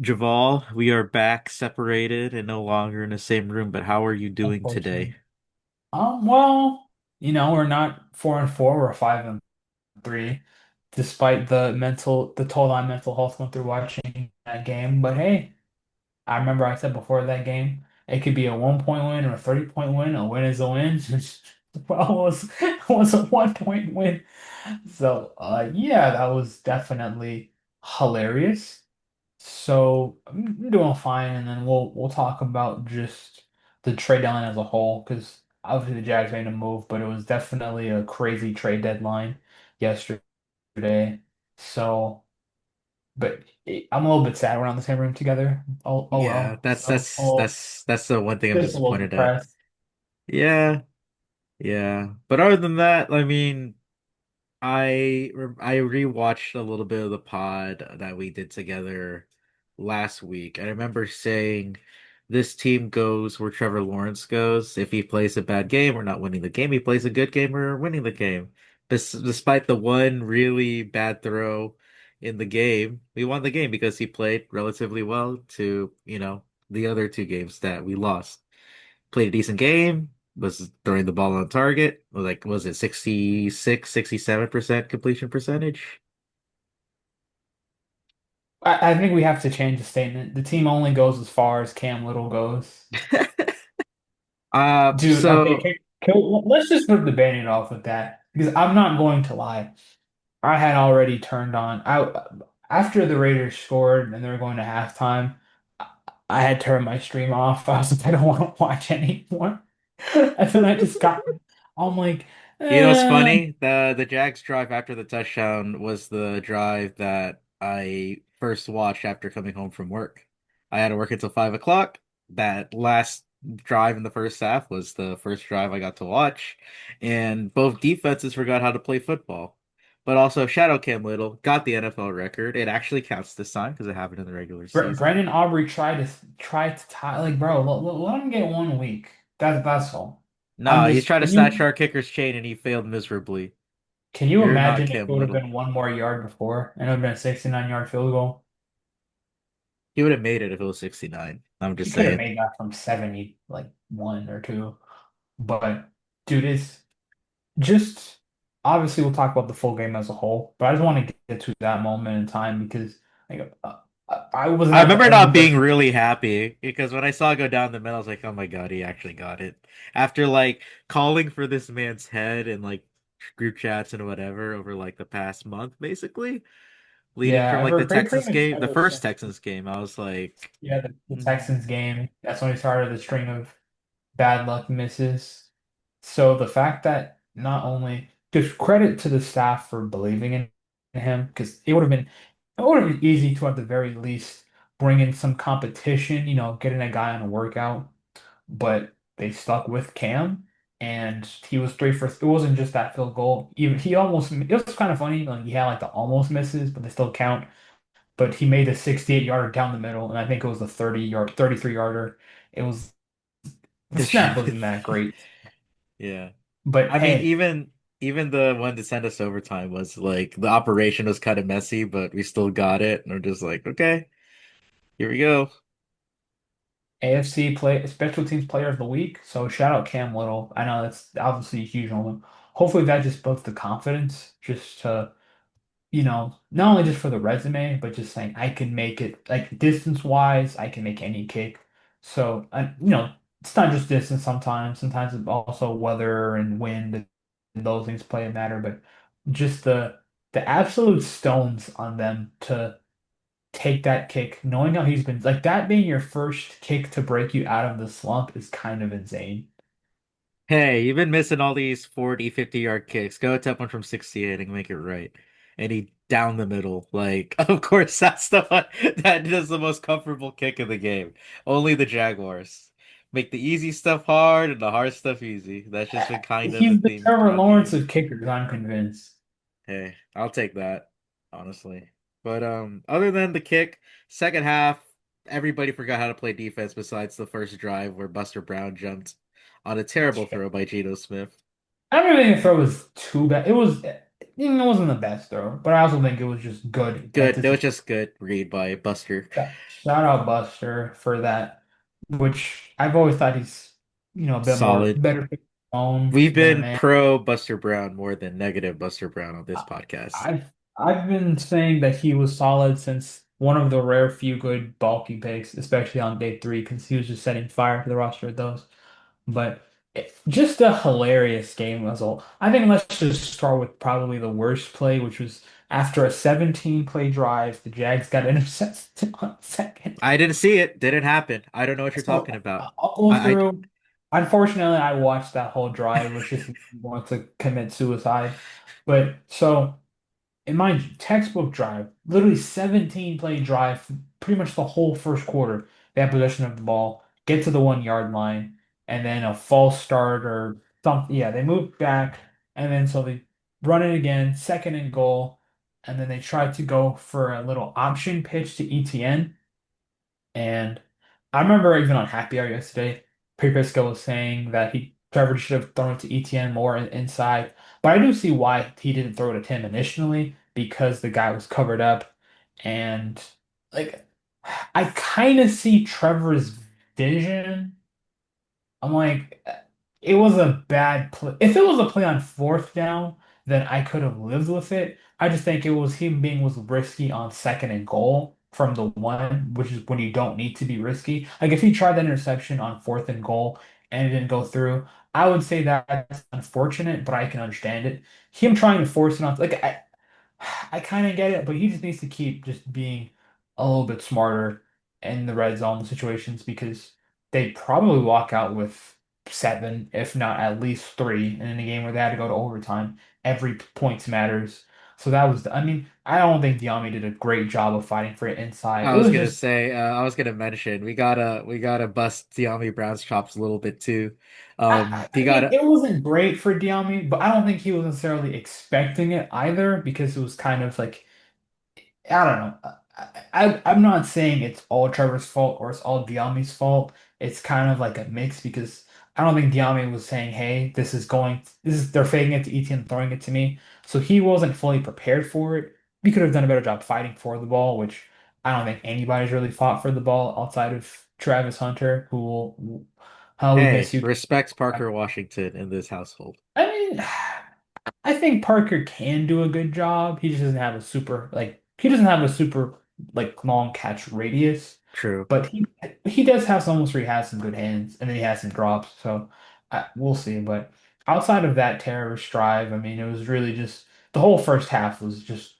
Javal, we are back separated and no longer in the same room, but how are you doing today? Unfortunately. Well, we're not 4-4, we're 5-3, despite the toll on mental health going through watching that game. But hey, I remember I said before that game, it could be a 1 point win or a 30-point win. A win is a win. Well, it was a 1 point win. So yeah, that was definitely hilarious. So I'm doing fine, and then we'll talk about just the trade deadline as a whole, because obviously the Jags made a move, but it was definitely a crazy trade deadline yesterday. So, but I'm a little bit sad we're not in the same room together. Oh Yeah, well. that's So, that's that's that's the one thing I'm just a little disappointed at. depressed. Yeah, yeah. But other than that, I mean, I rewatched a little bit of the pod that we did together last week. I remember saying this team goes where Trevor Lawrence goes. If he plays a bad game, we're not winning the game. He plays a good game, we're winning the game. Despite the one really bad throw in the game, we won the game because he played relatively well to, the other two games that we lost. Played a decent game, was throwing the ball on target. Was it 66, 67% completion percentage? I think we have to change the statement. The team only goes as far as Cam Little goes. Dude, okay, So let's just rip the band off with that, because I'm not going to lie. I had already turned on. I After the Raiders scored and they were going to halftime, I I had turned my stream off. I was like, I don't want to watch anymore. And then I just got, I'm like, you know what's eh. funny? The Jags drive after the touchdown was the drive that I first watched after coming home from work. I had to work until 5 o'clock. That last drive in the first half was the first drive I got to watch, and both defenses forgot how to play football. But also, Shadow Cam Little got the NFL record. It actually counts this time because it happened in the regular season. Brandon Aubrey tried to tie, like, bro, let him get 1 week. That's all. I'm No, he's just trying to snatch our kicker's chain and he failed miserably. can you You're not imagine if it Cam would have Little. been one more yard before and it would have been a 69-yard field goal? He would have made it if it was 69. I'm He just could have saying. made that from 70, like 1 or 2. But dude, it's just obviously we'll talk about the full game as a whole, but I just want to get to that moment in time because like I was I not the remember only not being person. really happy because when I saw it go down the middle, I was like, oh my God, he actually got it. After like calling for this man's head and like group chats and whatever over like the past month, basically, leading Yeah, from like the pretty Texans much game, the ever first since. Texans game, I was like, Yeah, the mm. Texans game. That's when we started the string of bad luck misses. So the fact that not only just credit to the staff for believing in him, because it would have been easy to at the very least bring in some competition, getting a guy on a workout, but they stuck with Cam, and he was three for. It wasn't just that field goal. Even he almost. It was kind of funny. Like he had like the almost misses, but they still count. But he made a 68 yarder down the middle, and I think it was a 30 yard, 33 yarder. It was the It should snap have been. wasn't that great, Yeah. but I mean, hey, even the one to send us overtime was like the operation was kind of messy, but we still got it. And we're just like, okay, here we go. AFC play special teams player of the week. So shout out Cam Little. I know that's obviously a huge one. Hopefully that just builds the confidence just to, not only just for the resume, but just saying I can make it like distance wise, I can make any kick. So, it's not just distance sometimes. Sometimes it's also weather and wind and those things play a matter, but just the absolute stones on them to take that kick, knowing how he's been like that being your first kick to break you out of the slump is kind of insane. Hey, you've been missing all these 40, 50-yard kicks. Go attempt one from 68 and make it right. And he down the middle. Like, of course, that's the one that is the most comfortable kick in the game. Only the Jaguars. Make the easy stuff hard and the hard stuff easy. That's just been kind of the He's the theme Trevor throughout the Lawrence year. of kickers, I'm convinced. Hey, I'll take that, honestly. But other than the kick, second half, everybody forgot how to play defense besides the first drive where Buster Brown jumped on a terrible throw by Geno Smith. I don't even think the throw was too bad. It was. It wasn't the best throw, but I also think it was just good Good. That was anticipation. just good read by Buster. Shout out Buster for that, which I've always thought he's, a bit more Solid. better for his own We've than a been man. pro Buster Brown more than negative Buster Brown on this I- podcast. I've been saying that he was solid since one of the rare few good bulky picks, especially on day three, because he was just setting fire to the roster with those. But just a hilarious game as well. I think let's just start with probably the worst play, which was after a 17 play drive, the Jags got intercepted on second. I didn't see it. Didn't happen. I don't know what you're talking So about. I'll go I through. Unfortunately, I watched that whole drive, which just want to commit suicide. But so in my textbook drive, literally 17 play drive, pretty much the whole first quarter, they had possession of the ball, get to the 1 yard line, and then a false start or something. Yeah, they moved back, and then so they run it again, second and goal, and then they tried to go for a little option pitch to ETN. And I remember even on Happy Hour yesterday, Pre-Pisco was saying that Trevor should have thrown it to ETN more inside. But I do see why he didn't throw it at him initially because the guy was covered up. And like I kind of see Trevor's vision. I'm like, it was a bad play. If it was a play on fourth down, then I could have lived with it. I just think it was him being was risky on second and goal from the one, which is when you don't need to be risky. Like if he tried that interception on fourth and goal and it didn't go through, I would say that's unfortunate, but I can understand it. Him trying to force it on, like I kind of get it, but he just needs to keep just being a little bit smarter in the red zone situations because they probably walk out with seven, if not at least three, and in a game where they had to go to overtime, every point matters. So that was, I mean, I don't think Diami did a great job of fighting for it inside. I It was was gonna just, say, I was gonna mention we gotta bust De'Ami Brown's chops a little bit too. He I mean, gotta it wasn't great for Diami, but I don't think he was necessarily expecting it either because it was kind of like I don't know. I'm not saying it's all Trevor's fault or it's all Diami's fault. It's kind of like a mix because I don't think Diami was saying, "Hey, this is they're faking it to Etienne, throwing it to me." So he wasn't fully prepared for it. He could have done a better job fighting for the ball, which I don't think anybody's really fought for the ball outside of Travis Hunter, who will, how we miss hey, you. respects Parker Washington in this household. I mean. I think Parker can do a good job. He just doesn't have a super long catch radius, True. but he does have some moments where he has some good hands and then he has some drops. So we'll see. But outside of that terrorist drive, I mean, it was really just the whole first half was just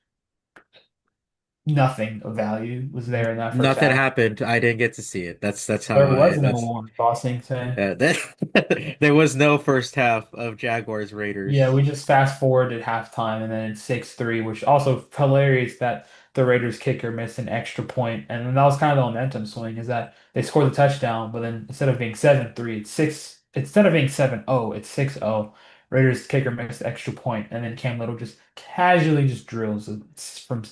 nothing of value was there in that first Nothing half. happened. I didn't get to see it. That's how There was I no that's Warren Tossing today. there was no first half of Jaguars Yeah, Raiders. we just fast forward at halftime and then it's 6-3, which also hilarious that the Raiders kicker missed an extra point. And then that was kind of the momentum swing is that they scored the touchdown, but then instead of being 7-3, instead of being 7-0, it's 6-0. Raiders kicker missed the extra point, and then Cam Little just casually just drills it from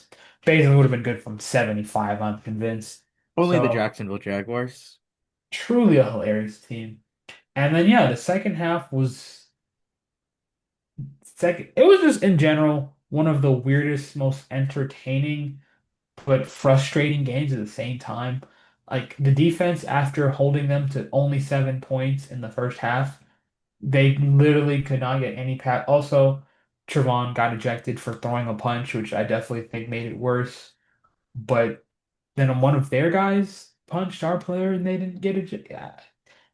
basically would have been good from 75, I'm convinced. Only the So Jacksonville Jaguars. truly a hilarious team. And then yeah, the second half was second, it was just in general one of the weirdest, most entertaining but frustrating games at the same time. Like the defense, after holding them to only 7 points in the first half, they literally could not get any pass. Also, Trevon got ejected for throwing a punch, which I definitely think made it worse. But then one of their guys punched our player and they didn't get ejected. Yeah.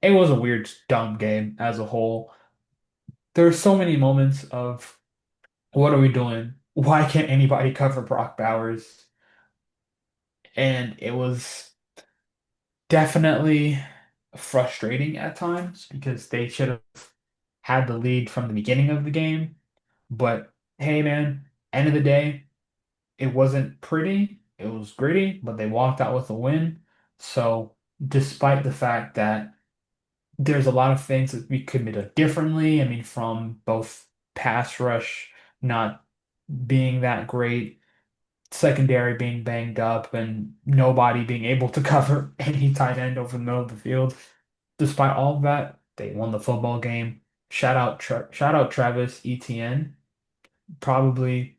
It was a weird, dumb game as a whole. There are so many moments of what are we doing? Why can't anybody cover Brock Bowers? And it was definitely frustrating at times because they should have had the lead from the beginning of the game. But hey, man, end of the day, it wasn't pretty. It was gritty, but they walked out with a win. So, despite the fact that there's a lot of things that we could have done differently, I mean, from both pass rush not being that great secondary being banged up and nobody being able to cover any tight end over the middle of the field. Despite all of that, they won the football game. Shout out Travis Etienne. probably.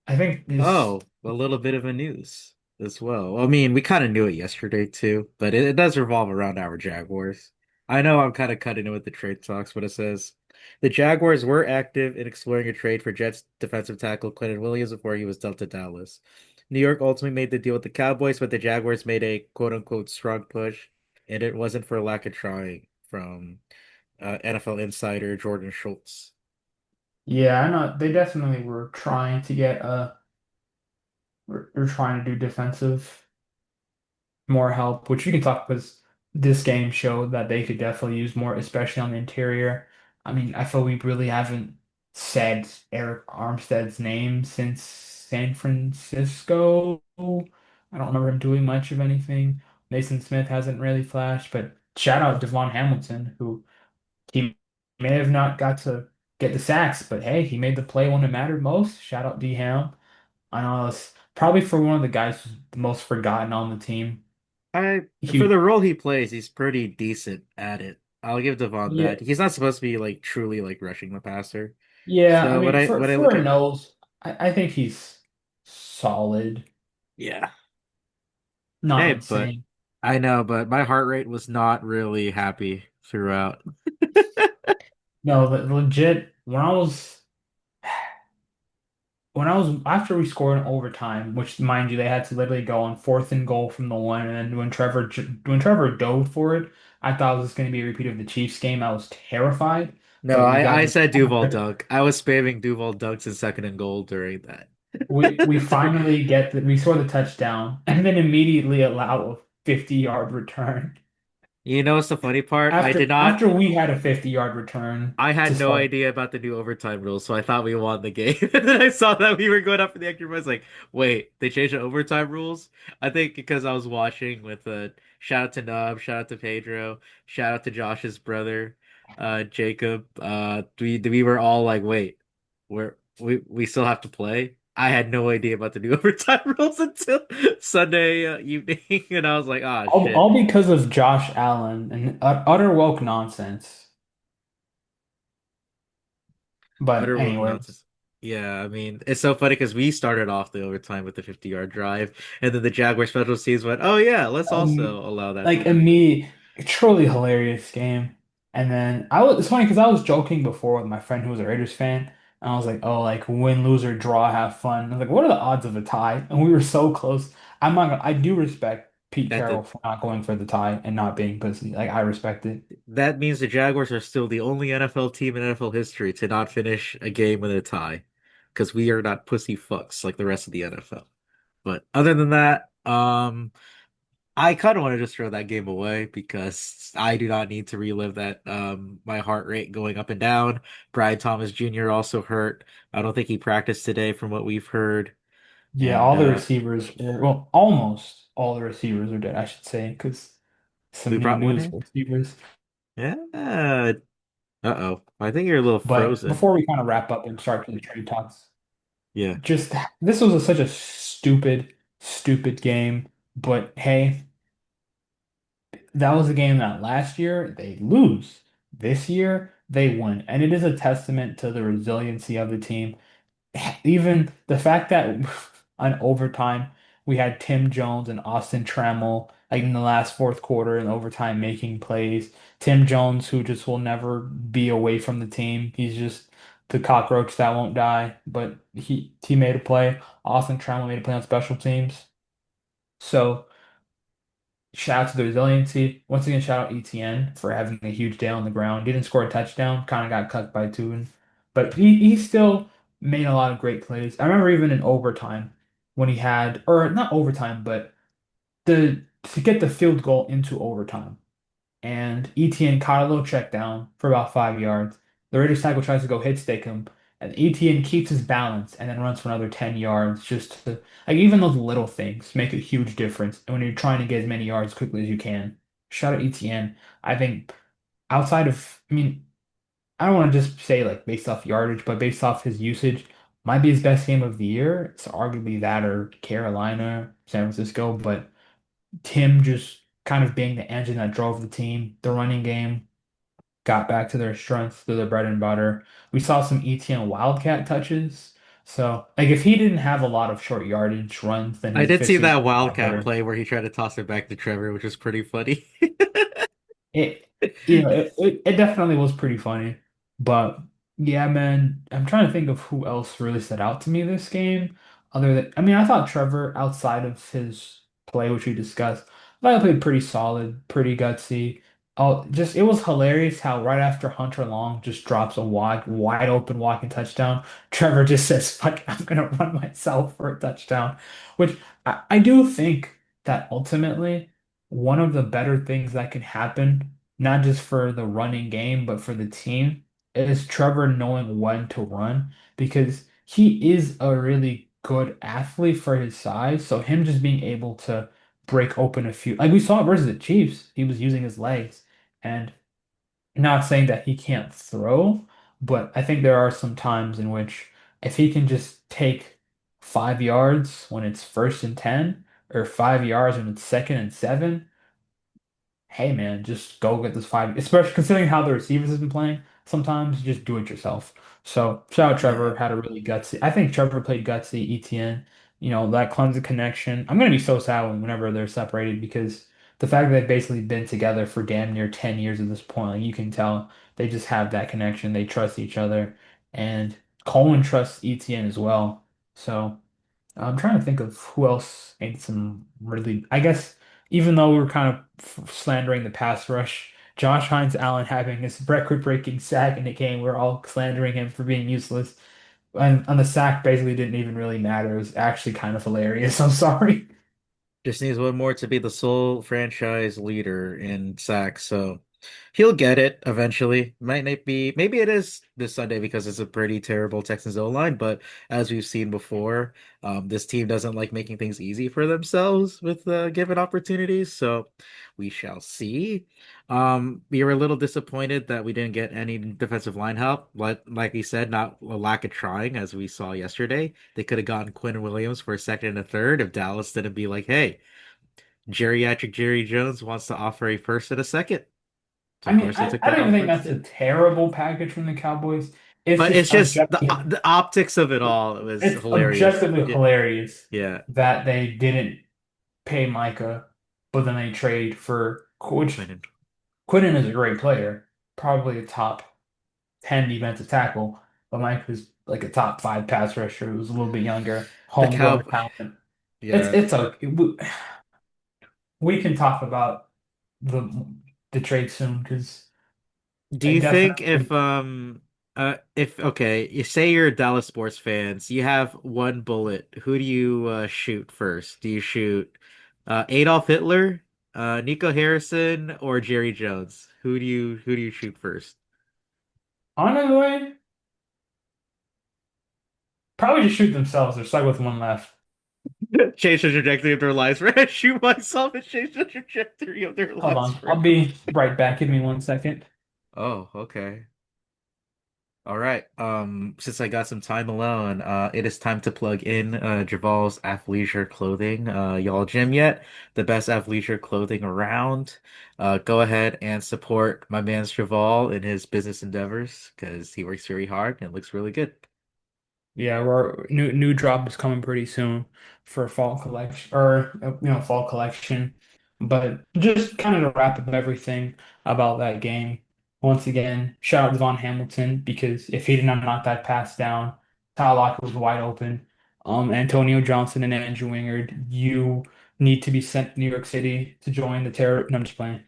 I think is Oh, a little bit of a news as well. I mean, we kind of knew it yesterday too, but it does revolve around our Jaguars. I know I'm kind of cutting it with the trade talks, but it says the Jaguars were active in exploring a trade for Jets defensive tackle Clinton Williams before he was dealt to Dallas. New York ultimately made the deal with the Cowboys, but the Jaguars made a quote unquote strong push, and it wasn't for lack of trying from NFL insider Jordan Schultz. yeah, I know they definitely were trying to get we're trying to do defensive more help, which we can talk because this game showed that they could definitely use more, especially on the interior. I mean, I feel we really haven't said Eric Armstead's name since San Francisco. I don't remember him doing much of anything. Mason Smith hasn't really flashed, but shout out Devon Hamilton, who he may have not got to get the sacks, but hey, he made the play when it mattered most. Shout out D Ham. I know it's probably for one of the guys who's the most forgotten on the team. I for Huge. the role he plays, he's pretty decent at it. I'll give Devon Yeah, that. He's not supposed to be like truly like rushing the passer. yeah. I So when mean, I for when I look a at nose, I think he's solid, yeah, not hey, but insane. I know, but my heart rate was not really happy throughout. No, legit. When I was after we scored in overtime, which mind you, they had to literally go on fourth and goal from the one, and then when Trevor dove for it, I thought it was going to be a repeat of the Chiefs game. I was terrified, No, but we got I the said Duval dunk. I was spamming Duval dunks in second and goal during that. we finally we score the touchdown, and then immediately allow a 50-yard return. You know what's the funny part? I did not. After we had a 50-yard return I to had no start. idea about the new overtime rules, so I thought we won the game. And then I saw that we were going up for the extra point. I was like, wait, they changed the overtime rules? I think because I was watching with shout out to Nub, shout out to Pedro, shout out to Josh's brother, Jacob. We were all like, wait, we still have to play? I had no idea about the new overtime rules until Sunday evening, and I was like, ah, shit. All because of Josh Allen and utter woke nonsense. But Utter woke anyways, nonsense. Yeah, I mean, it's so funny because we started off the overtime with the 50-yard drive, and then the Jaguar special teams went, "Oh yeah, let's also allow that to like happen." immediate, truly hilarious game. And then it's funny because I was joking before with my friend who was a Raiders fan, and I was like, "Oh, like win, lose, or draw, have fun." I was like, "What are the odds of a tie?" And we were so close. I do respect Pete That Carroll did, for not going for the tie and not being pussy. Like I respect it. that means the Jaguars are still the only NFL team in NFL history to not finish a game with a tie, because we are not pussy fucks like the rest of the NFL. But other than that, I kind of want to just throw that game away because I do not need to relive that. My heart rate going up and down. Brian Thomas Jr. also hurt. I don't think he practiced today, from what we've heard. Yeah, And all the receivers were, well, almost all the receivers are dead, I should say, because we some new brought one news in. for receivers. Yeah. Uh-oh. I think you're a little But frozen. before we kind of wrap up and start to the trade talks, Yeah. just this was such a stupid game. But hey, that was a game that last year they lose. This year they win. And it is a testament to the resiliency of the team. Even the fact that on overtime we had Tim Jones and Austin Trammell like in the last fourth quarter in overtime making plays. Tim Jones, who just will never be away from the team. He's just the cockroach that won't die. But he made a play. Austin Trammell made a play on special teams. So shout out to the resiliency. Once again, shout out ETN for having a huge day on the ground. Didn't score a touchdown, kind of got cut by two, but he still made a lot of great plays. I remember even in overtime when he had, or not overtime, but the to get the field goal into overtime and ETN caught a little check down for about 5 yards. The Raiders tackle tries to go hit stake him, and ETN keeps his balance and then runs for another 10 yards just to like even those little things make a huge difference when you're trying to get as many yards quickly as you can. Shout out ETN. I think outside of I mean, I don't want to just say like based off yardage, but based off his usage, might be his best game of the year. It's arguably that or Carolina, San Francisco, but Tim just kind of being the engine that drove the team, the running game got back to their strengths, to their bread and butter. We saw some ETN Wildcat touches. So, like, if he didn't have a lot of short yardage runs, then I his did see efficiency that was a lot Wildcat better. play where he tried to toss it back to Trevor, which was pretty funny. It, it definitely was pretty funny. But yeah, man, I'm trying to think of who else really stood out to me this game. Other than, I mean, I thought Trevor, outside of his play, which we discussed, I thought he played pretty solid, pretty gutsy. Oh, just it was hilarious how right after Hunter Long just drops a wide open walking touchdown, Trevor just says, "Fuck, I'm gonna run myself for a touchdown," which I do think that ultimately one of the better things that can happen, not just for the running game, but for the team, is Trevor knowing when to run because he is a really good athlete for his size. So him just being able to break open a few, like we saw it versus the Chiefs, he was using his legs. And not saying that he can't throw, but I think there are some times in which if he can just take 5 yards when it's 1st and 10, or 5 yards when it's 2nd and 7, hey man, just go get this five, especially considering how the receivers have been playing. Sometimes just do it yourself. So shout out Yeah. Trevor, had a really gutsy. I think Trevor played gutsy, ETN, that Clemson connection. I'm gonna be so sad whenever they're separated because the fact that they've basically been together for damn near 10 years at this point, like you can tell they just have that connection. They trust each other. And Coleman trusts ETN as well. So I'm trying to think of who else made some really, I guess, even though we're kind of slandering the pass rush, Josh Hines Allen having his record-breaking sack in the game, we're all slandering him for being useless. And the sack basically didn't even really matter. It was actually kind of hilarious. I'm sorry. Just needs one more to be the sole franchise leader in sacks, so he'll get it eventually. Might not be, maybe it is this Sunday because it's a pretty terrible Texans O-line, but as we've seen before, this team doesn't like making things easy for themselves with given opportunities, so we shall see. We were a little disappointed that we didn't get any defensive line help, like we said, not a lack of trying, as we saw yesterday. They could have gotten Quinn Williams for a second and a third if Dallas didn't be like, hey, geriatric Jerry Jones wants to offer a first and a second. So I of mean, course they I, took I that don't even think offer that's a instead. terrible package from the Cowboys. It's But just it's just objective. the optics of it all. It was It's hilarious. objectively Yeah, hilarious yeah. that they didn't pay Micah, but then they trade for which Quinn. Quinton is a great player, probably a top 10 defensive tackle, but Mike was like a top 5 pass rusher who was a little bit younger, The homegrown cow. talent. It's Yeah. it's a we can talk about the the trade soon because Do I you think definitely if okay, you say you're a Dallas sports fans, you have one bullet. Who do you shoot first? Do you shoot Adolf Hitler, Nico Harrison, or Jerry Jones? Who do you shoot first? honestly probably just shoot themselves. They're stuck with one left. Change the trajectory of their lives, right? Shoot myself and change the trajectory of their Hold lives on, I'll forever. be right back. Give me 1 second. Oh, okay. All right. Since I got some time alone, it is time to plug in Javal's athleisure clothing. Y'all gym yet? The best athleisure clothing around. Go ahead and support my man's Javal in his business endeavors because he works very hard and looks really good. Yeah, our new drop is coming pretty soon for fall collection or fall collection. But just kind of to wrap up everything about that game. Once again, shout out to Von Hamilton because if he did not knock that pass down, Tyler Lockett was wide open. Antonio Johnson and Andrew Wingard, you need to be sent to New York City to join the terror. No, I'm just playing.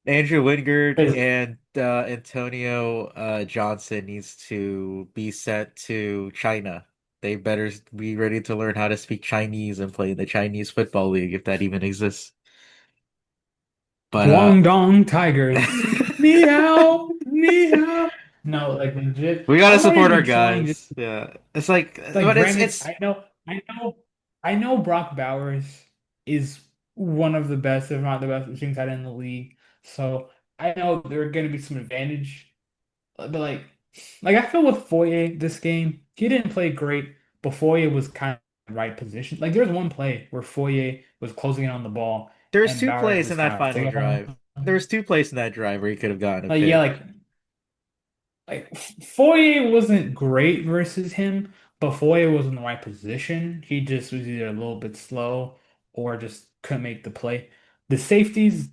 Andrew Wingard and Antonio Johnson needs to be sent to China. They better be ready to learn how to speak Chinese and play in the Chinese Football League if that even exists. But Guangdong Tigers. Meow, meow. No, like legit. we gotta I'm not support our even trying to guys. Yeah, it's like, like but it's granted, it's I know Brock Bowers is one of the best, if not the best receiving tight end in the league. So I know there are gonna be some advantage. But like I feel with Foye this game, he didn't play great, but Foye was kind of in the right position. Like there's one play where Foye was closing in on the ball there's and two Bowers plays in just that kind of final drive. There's two plays in that drive where he could have gotten a like yeah, pick. like like Foye wasn't great versus him, but Foye was in the right position. He just was either a little bit slow or just couldn't make the play. The safeties,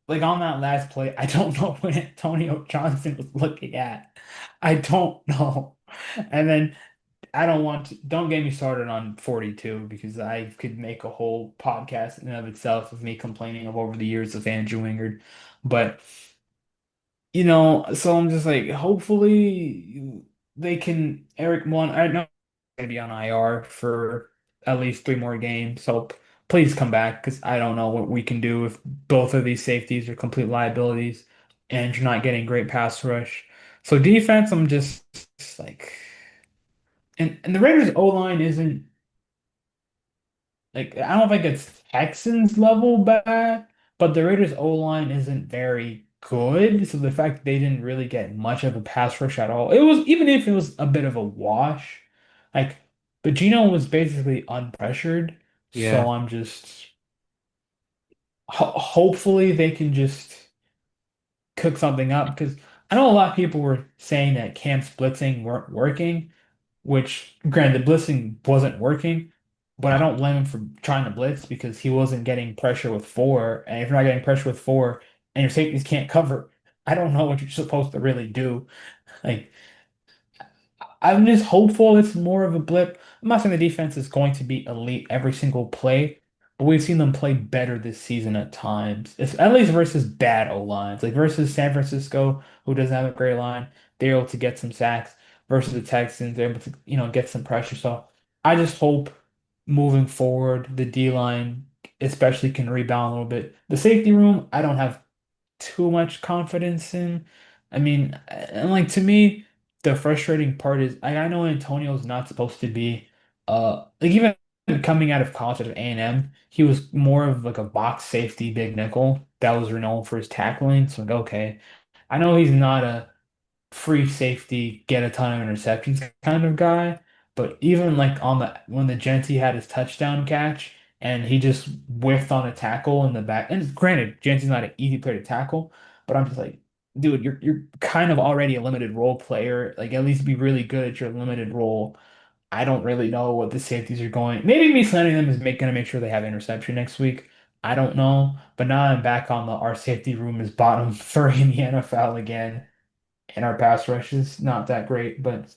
like on that last play, I don't know what Antonio Johnson was looking at. I don't know. And then I don't want to, don't get me started on 42 because I could make a whole podcast in and of itself of me complaining of over the years of Andrew Wingard. But so I'm just like, hopefully they can Eric one. I know he's gonna be on IR for at least 3 more games. So please come back because I don't know what we can do if both of these safeties are complete liabilities and you're not getting great pass rush. So defense, I'm just like, and the Raiders O line isn't. Like I don't think it's Texans level bad, but the Raiders O-line isn't very good. So the fact that they didn't really get much of a pass rush at all, it was even if it was a bit of a wash, like but Gino was basically unpressured. Yeah. So I'm just hopefully they can just cook something up because I know a lot of people were saying that Cam's blitzing weren't working, which granted the blitzing wasn't working, but I don't blame him for trying to blitz because he wasn't getting pressure with four. And if you're not getting pressure with four and your safeties can't cover, I don't know what you're supposed to really do. Like I'm just hopeful it's more of a blip. I'm not saying the defense is going to be elite every single play, but we've seen them play better this season at times. It's at least versus bad O lines. Like versus San Francisco, who doesn't have a great line, they're able to get some sacks. Versus the Texans, they're able to, get some pressure. So I just hope moving forward, the D line especially can rebound a little bit. The safety room, I don't have too much confidence in. I mean, and like to me, the frustrating part is I know Antonio's not supposed to be like even coming out of college at A&M, he was more of like a box safety big nickel that was renowned for his tackling. So like, okay, I know he's not a free safety, get a ton of interceptions kind of guy. But even like on the when the Genty had his touchdown catch and he just whiffed on a tackle in the back. And granted, Genty's not an easy player to tackle, but I'm just like, dude, you're kind of already a limited role player. Like at least be really good at your limited role. I don't really know what the safeties are going. Maybe me sending them is gonna make sure they have interception next week. I don't know. But now I'm back on the our safety room is bottom three in the NFL again and our pass rush is not that great, but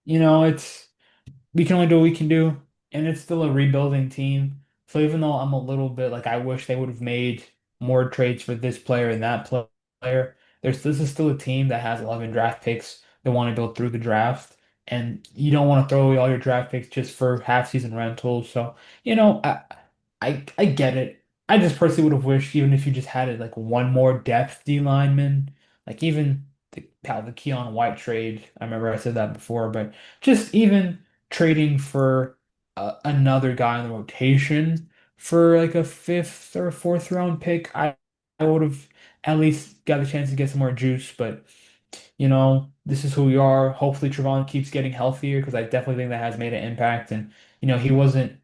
it's we can only do what we can do, and it's still a rebuilding team. So even though I'm a little bit like I wish they would have made more trades for this player and that player, this is still a team that has 11 draft picks they want to build through the draft, and you don't want to throw away all your draft picks just for half season rentals. So I get it. I just personally would have wished even if you just had it like one more depth D lineman, like even how the Keon White trade. I remember I said that before, but just even trading for another guy in the rotation for like a fifth or fourth round pick, I would have at least got a chance to get some more juice. But this is who we are. Hopefully, Trevon keeps getting healthier because I definitely think that has made an impact. And he wasn't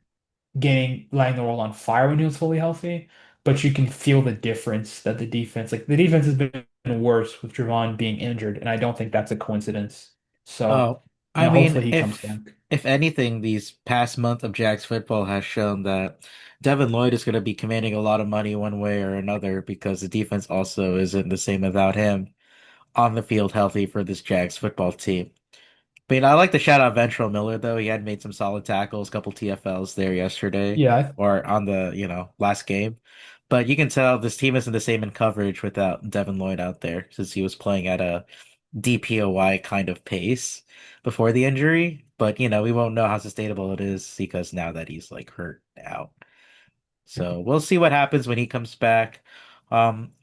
lighting the world on fire when he was fully healthy, but you can feel the difference that the defense has been worse with Trevon being injured, and I don't think that's a coincidence. So, Oh, I hopefully mean, he comes if back. if anything, these past month of Jags football has shown that Devin Lloyd is going to be commanding a lot of money one way or another because the defense also isn't the same without him on the field healthy for this Jags football team. But I like to shout out Ventrell Miller though. He had made some solid tackles, couple TFLs there yesterday Yeah, or on the, last game. But you can tell this team isn't the same in coverage without Devin Lloyd out there since he was playing at a DPOY kind of pace before the injury. But we won't know how sustainable it is because now that he's like hurt out. So we'll see what happens when he comes back.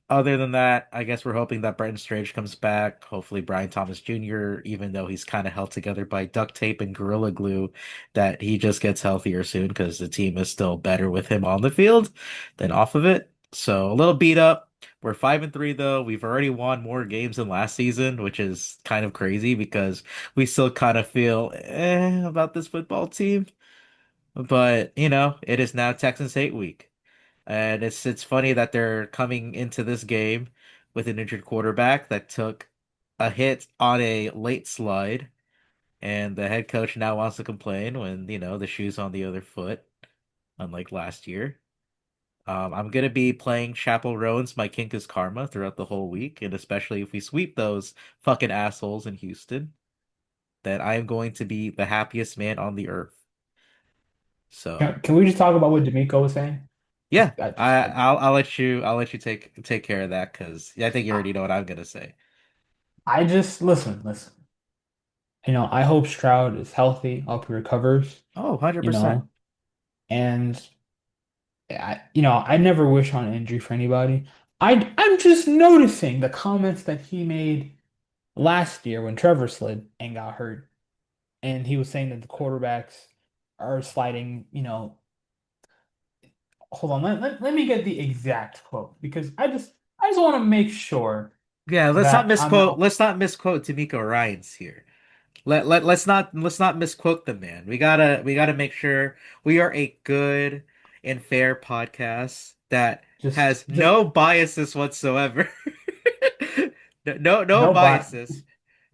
Other than that, I guess we're hoping that Brenton Strange comes back. Hopefully, Brian Thomas Jr., even though he's kind of held together by duct tape and Gorilla Glue, that he just gets healthier soon because the team is still better with him on the field than off of it. So a little beat up. We're 5-3 though. We've already won more games than last season, which is kind of crazy because we still kind of feel about this football team. But it is now Texans hate week. And it's funny that they're coming into this game. with an injured quarterback that took a hit on a late slide, and the head coach now wants to complain when, the shoe's on the other foot, unlike last year. I'm gonna be playing Chapel Roan's My Kink is Karma throughout the whole week, and especially if we sweep those fucking assholes in Houston, then I am going to be the happiest man on the earth. So Can we just talk about what D'Amico was saying? yeah, I, I'll let you take care of that because I think you I already know what I'm gonna say. I just listen. I hope Stroud is healthy, hope he recovers, Oh, you 100%. know, and I never wish on injury for anybody. I'm just noticing the comments that he made last year when Trevor slid and got hurt, and he was saying that the quarterbacks are sliding, hold on, let me get the exact quote because I just want to make sure Yeah, let's not that I'm misquote. not Let's not misquote D'Amico Ryan's here. Let's not misquote the man. We gotta make sure we are a good and fair podcast that has just no biases whatsoever. No no but biases.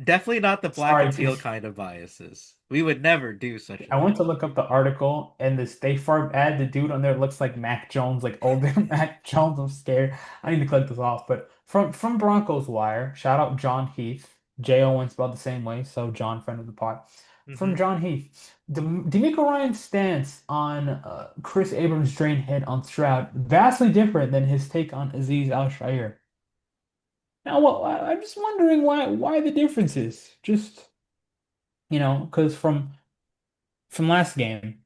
Definitely not the black and sorry. teal kind of biases. We would never do such a I went thing. to look up the article and the State Farm ad, the dude on there looks like Mac Jones, like older Mac Jones. I'm scared. I need to click this off. But from Broncos Wire, shout out John Heath. J. Owen spelled the same way, so John, friend of the pod. From Hmm. John Heath, D'Amico Ryan's stance on Chris Abrams' drain hit on Stroud vastly different than his take on Aziz Al-Shaair. Now, well, I'm just wondering why the differences. Just because from last game.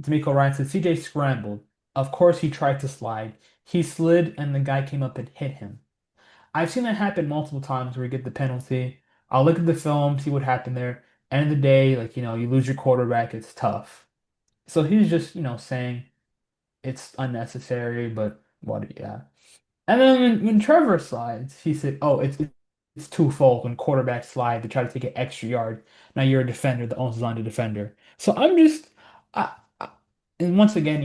D'Amico Ryan said CJ scrambled. Of course he tried to slide. He slid and the guy came up and hit him. I've seen that happen multiple times where you get the penalty. I'll look at the film, see what happened there. End of the day, like, you lose your quarterback, it's tough. So he's just, saying it's unnecessary, but what, yeah. And then when Trevor slides, he said, "Oh, it's twofold. When quarterbacks slide, they try to take an extra yard. Now you're a defender. The onus is on the defender." So I, and once again,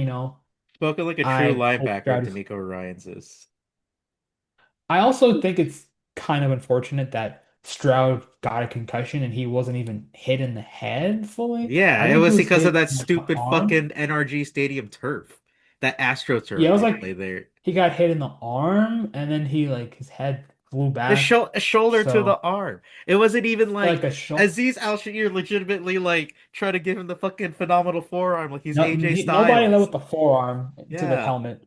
Spoken like a true I hope linebacker, Stroud is. D'Amico Ryan's is. I also think it's kind of unfortunate that Stroud got a concussion and he wasn't even hit in the head fully. Yeah, I it think he was was because of hit that in the stupid arm. fucking NRG Stadium turf. That Yeah, AstroTurf it was they like play there. he got hit in the arm and then he like his head flew The back. shoulder to the So. arm. It wasn't even Like like the show. Aziz Al-Shaair legitimately like try to give him the fucking phenomenal forearm like he's No, AJ nobody led Styles. with the forearm to the Yeah, helmet.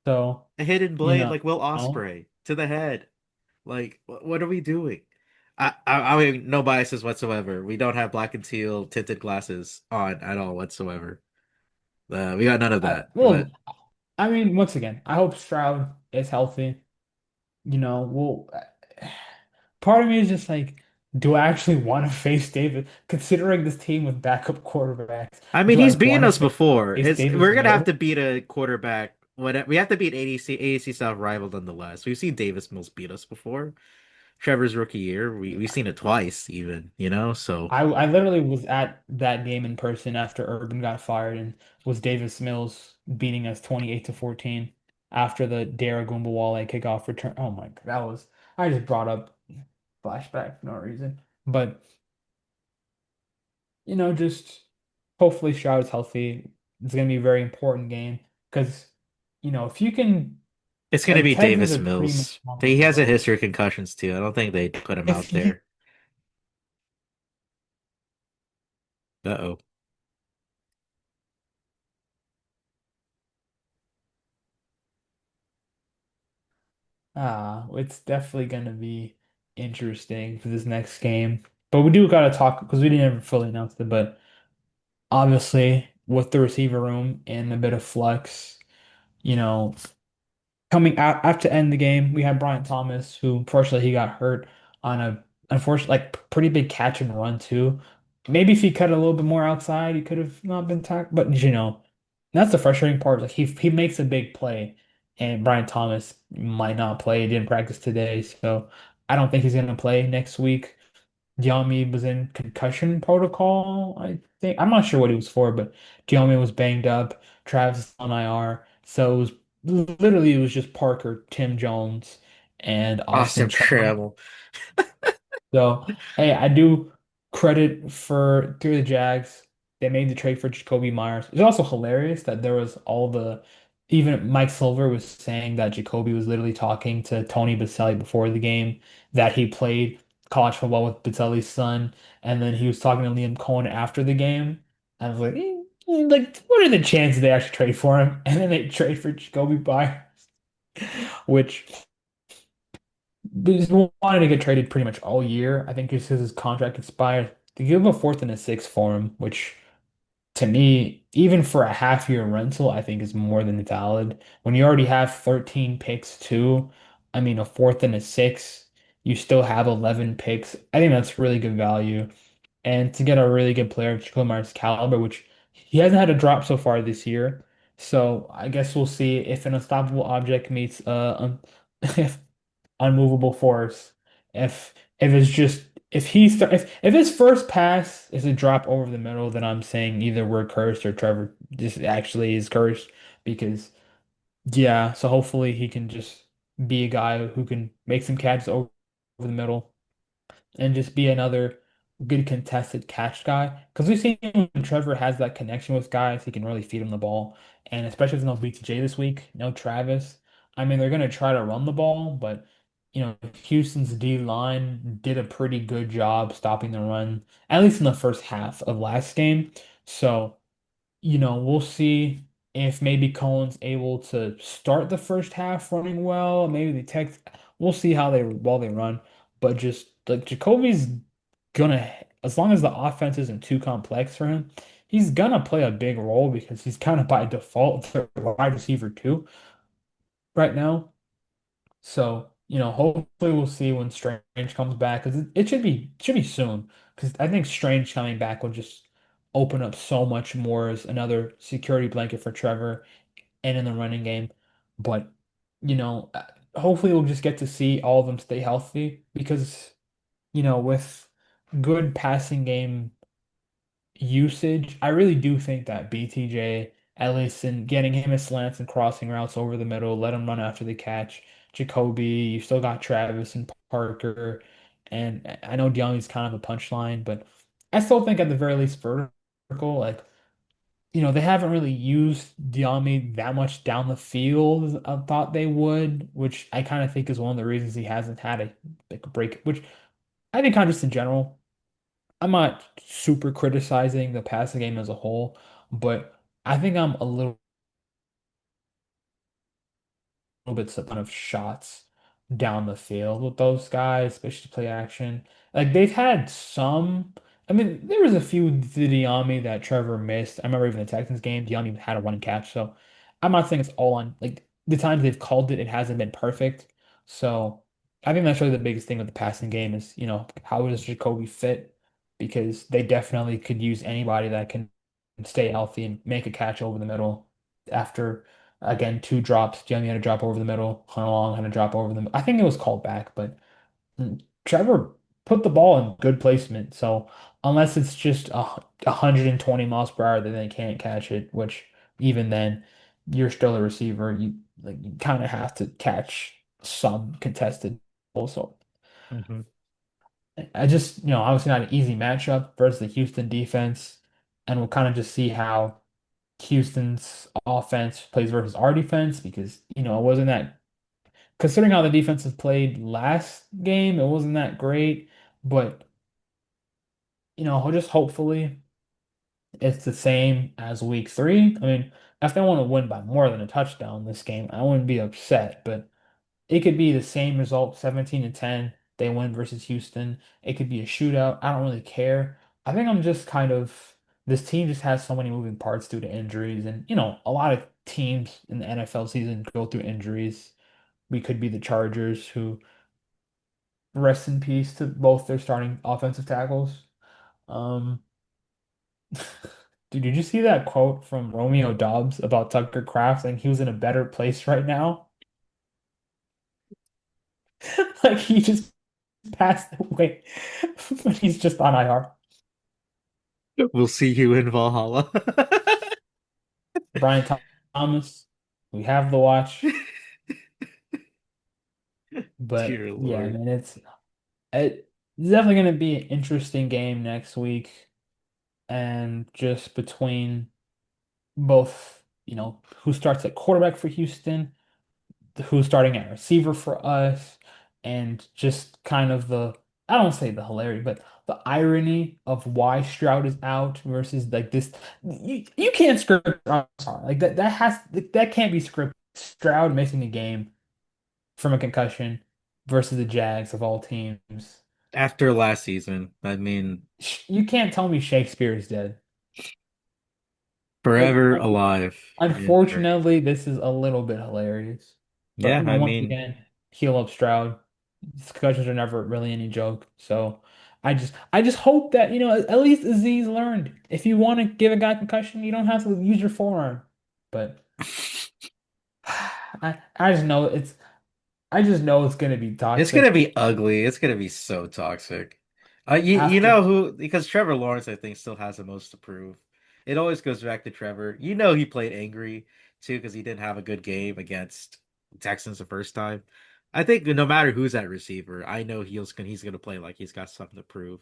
So, a hidden you blade know, like Will Ospreay to the head. Like what are we doing? I mean no biases whatsoever. We don't have black and teal tinted glasses on at all whatsoever. We got none of that. well, But I mean, once again, I hope Stroud is healthy. Well, part of me is just like, do I actually want to face David? Considering this team with backup quarterbacks, I mean, do I he's beaten want to us before. face Davis We're gonna have Mills? to beat a quarterback. We have to beat AAC South rival nonetheless. We've seen Davis Mills beat us before. Trevor's rookie year, we've seen it twice even. So I literally was at that game in person after Urban got fired and was Davis Mills beating us 28-14 after the Dara Gumbawale kickoff return. Oh my God, I just brought up flashback for no reason. But just hopefully Stroud's healthy. It's gonna be a very important game because if you can it's gonna like be Texans Davis are pretty much Mills. on the He has a road. history of concussions too. I don't think they'd put him out If you there. Uh-oh. It's definitely gonna be interesting for this next game. But we do gotta talk because we didn't ever fully announce it, but obviously with the receiver room and a bit of flex, you know, coming out after end the game, we had Brian Thomas, who unfortunately he got hurt on a unfortunately like pretty big catch and run too. Maybe if he cut a little bit more outside, he could have not been tackled. But that's the frustrating part. Like he makes a big play, and Brian Thomas might not play. He didn't practice today, so I don't think he's gonna play next week. Diame was in concussion protocol, I think. I'm not sure what he was for, but Diame was banged up. Travis is on IR. So it was just Parker, Tim Jones, and Austin Austin Trammell. Trammell. So, hey, I do credit for through the Jags. They made the trade for Jakobi Meyers. It's also hilarious that there was all the even Mike Silver was saying that Jakobi was literally talking to Tony Baselli before the game, that he played college football with Baselli's son, and then he was talking to Liam Cohen after the game. I was like, like, what are the chances they actually trade for him? And then they trade for Jakobi Meyers, which he's wanted to get traded pretty much all year. I think just because his contract expires. To give a fourth and a sixth for him, which to me, even for a half year rental, I think is more than valid. When you already have 13 picks too, I mean a fourth and a sixth, you still have 11 picks. I think that's really good value. And to get a really good player of Jacomar's caliber, which he hasn't had a drop so far this year. So I guess we'll see if an unstoppable object meets if unmovable force. If it's just if he start if his first pass is a drop over the middle, then I'm saying either we're cursed or Trevor just actually is cursed because yeah, so hopefully he can just be a guy who can make some catches over the middle and just be another good contested catch guy. Because we've seen when Trevor has that connection with guys, he can really feed them the ball. And especially with no BTJ this week, no Travis. I mean, they're going to try to run the ball, but Houston's D line did a pretty good job stopping the run, at least in the first half of last game. So we'll see if maybe Cohen's able to start the first half running well. Maybe the tech, we'll see how they run. But just like Jacoby's gonna, as long as the offense isn't too complex for him, he's gonna play a big role because he's kind of by default the wide receiver too right now. So, hopefully we'll see when Strange comes back because it should be soon. Because I think Strange coming back will just open up so much more as another security blanket for Trevor and in the running game. But, hopefully we'll just get to see all of them stay healthy because, with good passing game usage, I really do think that BTJ, at least in getting him his slants and crossing routes over the middle, let him run after the catch. Jacoby, you still got Travis and Parker, and I know De'Ami's kind of a punchline, but I still think at the very least vertical, like they haven't really used De'Ami that much down the field as I thought they would, which I kind of think is one of the reasons he hasn't had a like a break, which I think kind of just in general. I'm not super criticizing the passing game as a whole, but I think I'm a little bit kind of shots down the field with those guys, especially play action. Like they've had some. I mean, there was a few to Diami that Trevor missed. I remember even the Texans game, Diami had a running catch. So I'm not saying it's all on like the times they've called it, it hasn't been perfect. So I think that's really the biggest thing with the passing game is, how does Jacoby fit? Because they definitely could use anybody that can stay healthy and make a catch over the middle after. Again, two drops. Jimmy had a drop over the middle. Hunter Long had a drop over the. I think it was called back, but Trevor put the ball in good placement. So unless it's just 120 miles per hour, then they can't catch it. Which even then, you're still a receiver. You kind of have to catch some contested. Also, Hmm. I just obviously not an easy matchup versus the Houston defense, and we'll kind of just see how Houston's offense plays versus our defense because it wasn't that considering how the defense has played last game, it wasn't that great. But just hopefully it's the same as week 3. I mean, if they want to win by more than a touchdown this game, I wouldn't be upset. But it could be the same result, 17-10. They win versus Houston. It could be a shootout. I don't really care. I think I'm just kind of this team just has so many moving parts due to injuries, and a lot of teams in the NFL season go through injuries. We could be the Chargers, who rest in peace to both their starting offensive tackles. Um, Dude, did you see that quote from Romeo Dobbs about Tucker Kraft saying he was in a better place right now? Like he just passed away, but he's just on IR. We'll see you in Valhalla. Brian Thomas, we have the watch. But Dear yeah, I Lord. mean it's definitely going to be an interesting game next week, and just between both, who starts at quarterback for Houston, who's starting at receiver for us, and just kind of I don't say the hilarity, but the irony of why Stroud is out versus like this. You can't script. I'm sorry, like that can't be scripted. Stroud missing the game from a concussion versus the Jags of all teams. After last season, I mean, You can't tell me Shakespeare is dead. It, forever alive in America. unfortunately, this is a little bit hilarious. But Yeah, I once mean, again, heel up Stroud. These concussions are never really any joke. So I just hope that, at least Aziz learned. If you want to give a guy a concussion, you don't have to use your forearm. But I just know it's gonna be it's gonna toxic be ugly. It's gonna be so toxic. You after. know who? Because Trevor Lawrence, I think, still has the most to prove. It always goes back to Trevor. You know he played angry too because he didn't have a good game against Texans the first time. I think no matter who's at receiver, I know he's gonna play like he's got something to prove,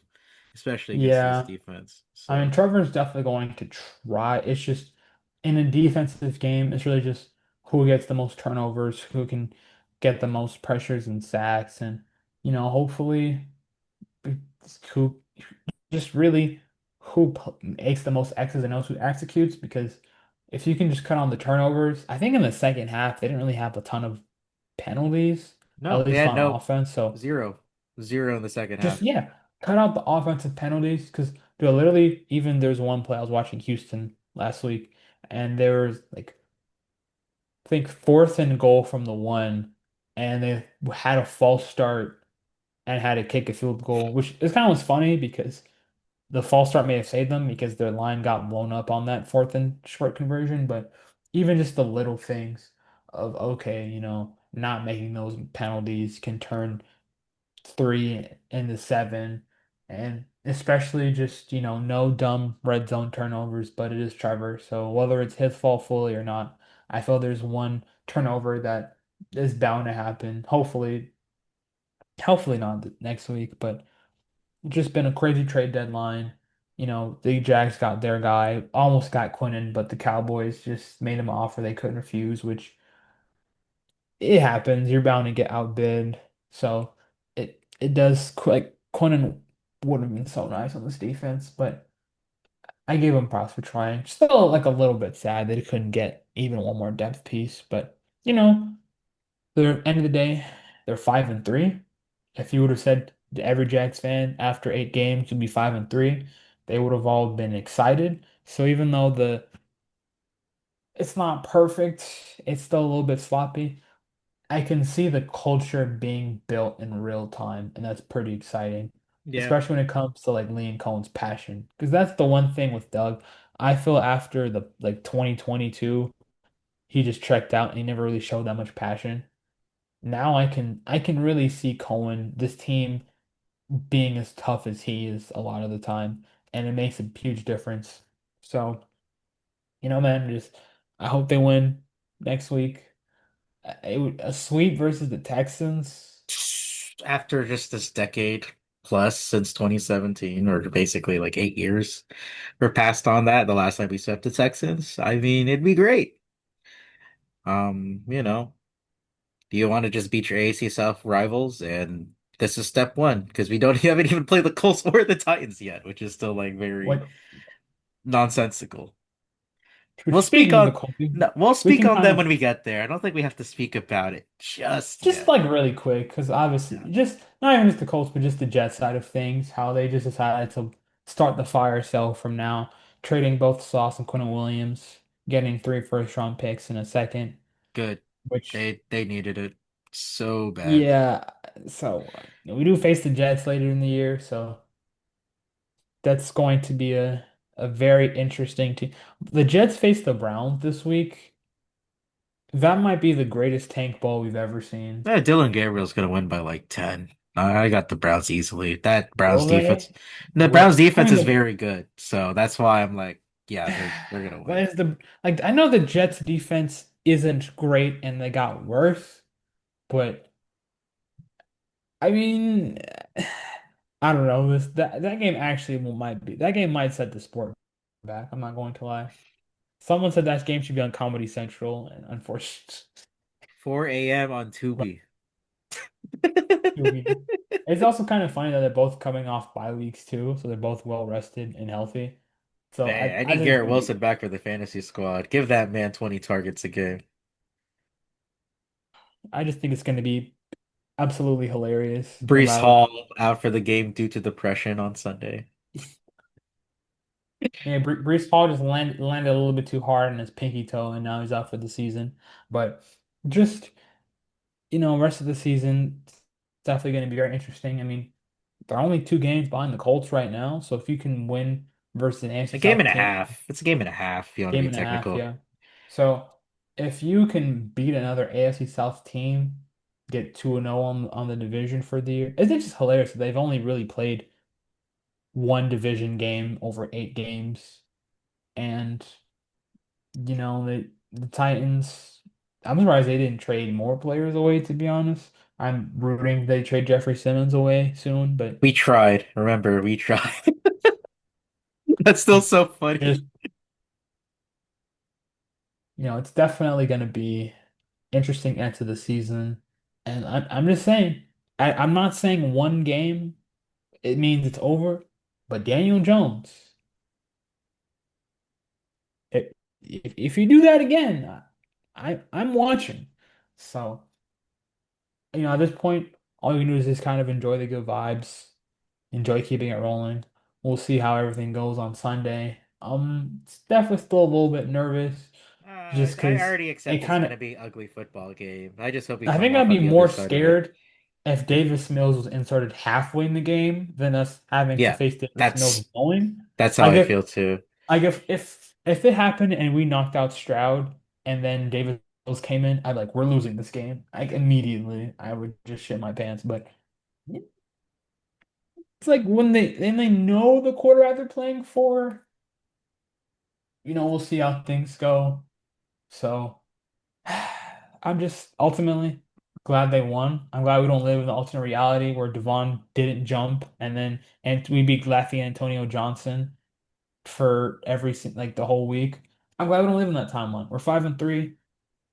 especially against this Yeah. defense. I mean, So Trevor's definitely going to try. It's just in a defensive game, it's really just who gets the most turnovers, who can get the most pressures and sacks, and hopefully who just really makes the most X's and O's, who executes. Because if you can just cut on the turnovers, I think in the second half they didn't really have a ton of penalties, no, at they least had on no offense. So zero, zero in the second just half. yeah, cut out the offensive penalties because dude, literally even there's one play I was watching Houston last week and there was like I think fourth and goal from the one and they had a false start and had to kick a field goal, which is kind of was funny because the false start may have saved them because their line got blown up on that fourth and short conversion, but even just the little things of okay, not making those penalties can turn three into seven, and especially just, no dumb red zone turnovers, but it is Trevor. So whether it's his fault fully or not, I feel there's one turnover that is bound to happen. Hopefully not next week, but it's just been a crazy trade deadline. The Jags got their guy, almost got Quinnen, but the Cowboys just made him an offer they couldn't refuse, which it happens. You're bound to get outbid. So it does like Quinnen would have been so nice on this defense, but I gave him props for trying. Still like a little bit sad that he couldn't get even one more depth piece, but the end of the day, they're 5-3. If you would have said to every Jags fan after 8 games you'd be 5-3, they would have all been excited. So even though the it's not perfect, it's still a little bit sloppy. I can see the culture being built in real time, and that's pretty exciting, Yeah, especially when it comes to like Liam Cohen's passion. Because that's the one thing with Doug. I feel after the like 2022, he just checked out and he never really showed that much passion. Now I can really see Cohen, this team being as tough as he is a lot of the time, and it makes a huge difference. So, man, just I hope they win next week. A sweep versus the Texans. after just this decade plus since 2017, or basically like 8 years, we're past on that. The last time we swept the Texans, I mean, it'd be great. You know, do you want to just beat your AFC South rivals? And this is step one because we don't haven't even played the Colts or the Titans yet, which is still like very What nonsensical. We'll speak speaking of the on Colts, no, we'll we speak can on kind them of when we get there. I don't think we have to speak about it just just yet. like really quick, because obviously, Yeah, just not even just the Colts, but just the Jets side of things, how they just decided to start the fire sale from now, trading both Sauce and Quentin Williams, getting 3 first-round picks in a second, good. which, They needed it so bad. yeah, so we do face the Jets later in the year, so that's going to be a very interesting team. The Jets face the Browns this week. That might be the greatest tank ball we've ever seen. Yeah, Dylan Gabriel's gonna win by like 10. I got the Browns easily. That Browns Will defense, they? the Browns I defense mean, is very good. So that's why I'm like, yeah, they're gonna but win. it's like I know the Jets defense isn't great and they got worse, but I mean, I don't know. That game actually might be that game might set the sport back. I'm not going to lie. Someone said that game should be on Comedy Central, and unfortunately, 4 a.m. on Tubi. it's also kind of funny that they're both coming off bye weeks too, so they're both well rested and healthy. So Man, I I need think it's Garrett gonna be Wilson back for the fantasy squad. Give that man 20 targets a game. I just think it's gonna be absolutely hilarious no Brees matter. Hall out for the game due to depression on Sunday. Yeah, Brees Hall just landed a little bit too hard on his pinky toe, and now he's out for the season. But just rest of the season, it's definitely going to be very interesting. I mean, they're only 2 games behind the Colts right now, so if you can win versus an A AFC game and South a team, half. It's a game and a half if you want to game be and a half, technical. yeah. So if you can beat another AFC South team, get 2-0 on the division for the year, it's just hilarious that they've only really played one division game over 8 games. And the Titans, I'm surprised they didn't trade more players away, to be honest. I'm rooting they trade Jeffrey Simmons away soon, but We tried. Remember, we tried. That's still so funny. just, it's definitely going to be interesting end to the season. And I'm just saying, I'm not saying one game, it means it's over, but Daniel Jones, if you do that again, I'm watching. So. At this point, all you can do is just kind of enjoy the good vibes, enjoy keeping it rolling. We'll see how everything goes on Sunday. It's definitely still a little bit nervous, just I because already it accept it's kind gonna of. be ugly football game. I just hope we I come think off I'd on be the other more side of it. scared if Davis Mills was inserted halfway in the game than us having to Yeah, face Davis Mills that's knowing. that's how Like I if feel too. like if it happened and we knocked out Stroud and then Davis Mills came in, I'd like we're losing this game. Like immediately, I would just shit my pants. But it's like when they know the quarterback they're playing for, we'll see how things go. So I'm just ultimately glad they won. I'm glad we don't live in the alternate reality where Devon didn't jump and we beat Laffy and Antonio Johnson for like the whole week. I'm glad we don't live in that timeline. We're 5-3.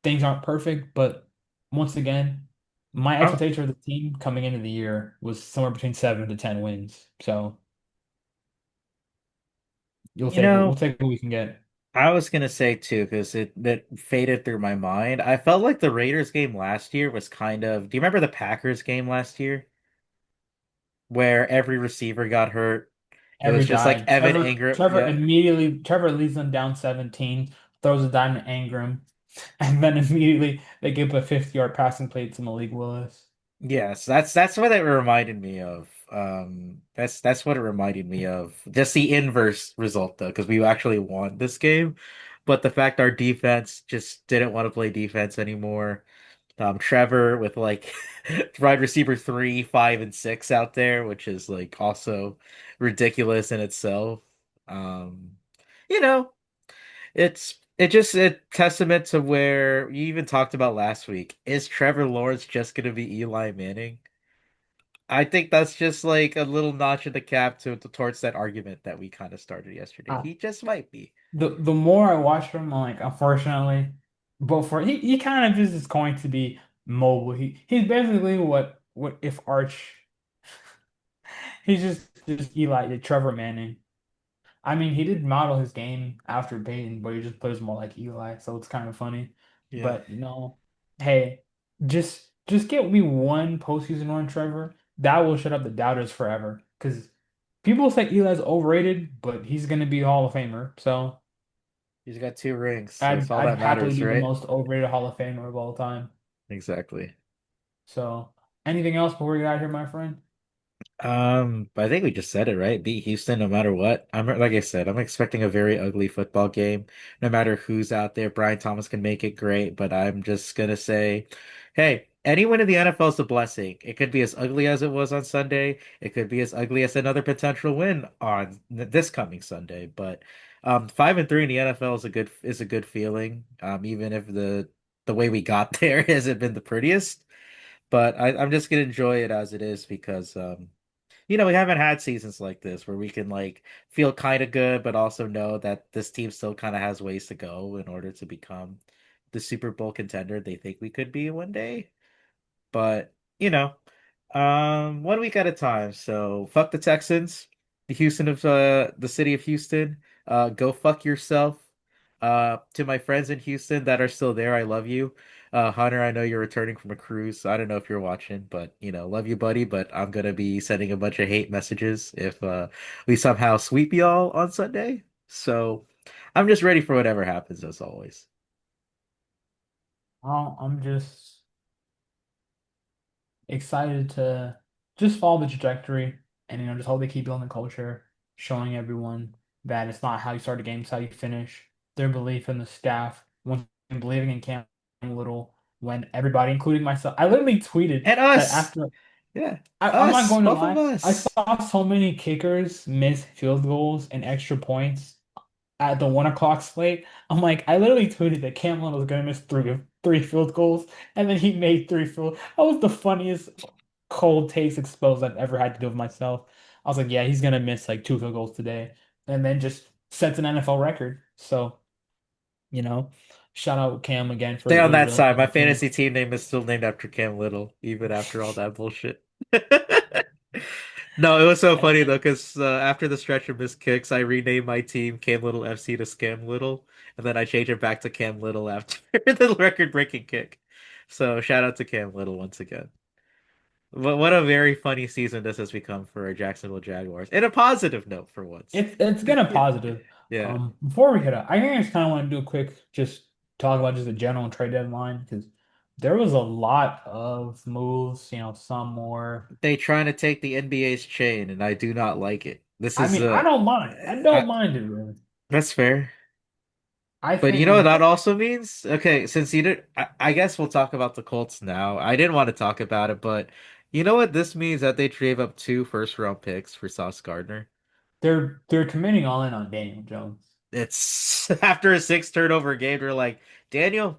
Things aren't perfect, but once again, my Oh, expectation of the team coming into the year was somewhere between 7 to 10 wins. So you know, we'll take what we can get. I was gonna say too, because it that faded through my mind. I felt like the Raiders game last year was kind of. Do you remember the Packers game last year, where every receiver got hurt? It was Every just like dive. Evan Trevor Ingram. Trevor Yeah, immediately Trevor leads them down 17, throws a dime to Ingram, and then immediately they give a 50-yard passing play to Malik Willis. yes, that's what it reminded me of. That's what it reminded me of. Just the inverse result though, because we actually won this game, but the fact our defense just didn't want to play defense anymore. Trevor with like wide receiver 3, 5, and 6 out there, which is like also ridiculous in itself. Um, you know, it just a testament to where you even talked about last week. Is Trevor Lawrence just gonna be Eli Manning? I think that's just like a little notch in the cap towards that argument that we kind of started yesterday. Uh, He just might be. the more I watch him, I'm like, unfortunately, but for he kind of just is going to be mobile. He's basically what if Arch he's just Eli, Trevor Manning. I mean, he did model his game after Peyton, but he just plays more like Eli, so it's kind of funny. Yeah. But hey, just get me one postseason run, Trevor. That will shut up the doubters forever. Because people say Eli's overrated, but he's gonna be a Hall of Famer. So He's got 2 rings, so that's I'd all I'd that happily matters, be the right? most overrated Hall of Famer of all time. Exactly. So anything else before we get out of here, my friend? But I think we just said it, right? Beat Houston no matter what. I'm like I said, I'm expecting a very ugly football game. No matter who's out there, Brian Thomas can make it great, but I'm just gonna say, hey, any win in the NFL is a blessing. It could be as ugly as it was on Sunday. It could be as ugly as another potential win on this coming Sunday. But 5-3 in the NFL is a good feeling. Even if the way we got there hasn't been the prettiest. But I'm just gonna enjoy it as it is because we haven't had seasons like this where we can like feel kind of good, but also know that this team still kind of has ways to go in order to become the Super Bowl contender they think we could be one day. But, 1 week at a time. So fuck the Texans, the city of Houston. Go fuck yourself. To my friends in Houston that are still there, I love you. Hunter, I know you're returning from a cruise. So I don't know if you're watching, but love you, buddy. But I'm gonna be sending a bunch of hate messages if we somehow sweep y'all on Sunday. So I'm just ready for whatever happens, as always. I'm just excited to just follow the trajectory and just hope they keep building the culture, showing everyone that it's not how you start a game, it's how you finish. Their belief in the staff, when believing in Cam Little, when everybody, including myself, I literally tweeted And that us, after yeah, I'm not us, going to both of lie, I us. saw so many kickers miss field goals and extra points at the 1 o'clock slate. I'm like, I literally tweeted that Cam Little was gonna miss three field goals, and then he made three field. That was the funniest cold takes exposed I've ever had to do with myself. I was like, yeah, he's gonna miss like two field goals today, and then just sets an NFL record. So, you know, shout out Cam again for Stay on the that side. resilience of My the team. fantasy team name is still named after Cam Little, even after all that bullshit. No, it was so And funny though, then because after the stretch of missed kicks, I renamed my team Cam Little FC to Scam Little, and then I changed it back to Cam Little after the record-breaking kick. So shout out to Cam Little once again. What a very funny season this has become for our Jacksonville Jaguars. In a positive note for once. it's gonna positive. Yeah. Before we hit up, I think I just kind of want to do a quick just talk about just the general trade deadline because there was a lot of moves, some more. They trying to take the NBA's chain, and I do not like it. This I is mean, I don't mind. I I, don't mind it really. that's fair. I But you think know what we that also means? Okay, since you did, I guess we'll talk about the Colts now. I didn't want to talk about it, but you know what this means that they gave up two first round picks for Sauce Gardner. they're committing all in on Daniel Jones. It's after a six turnover game, they're like, Daniel,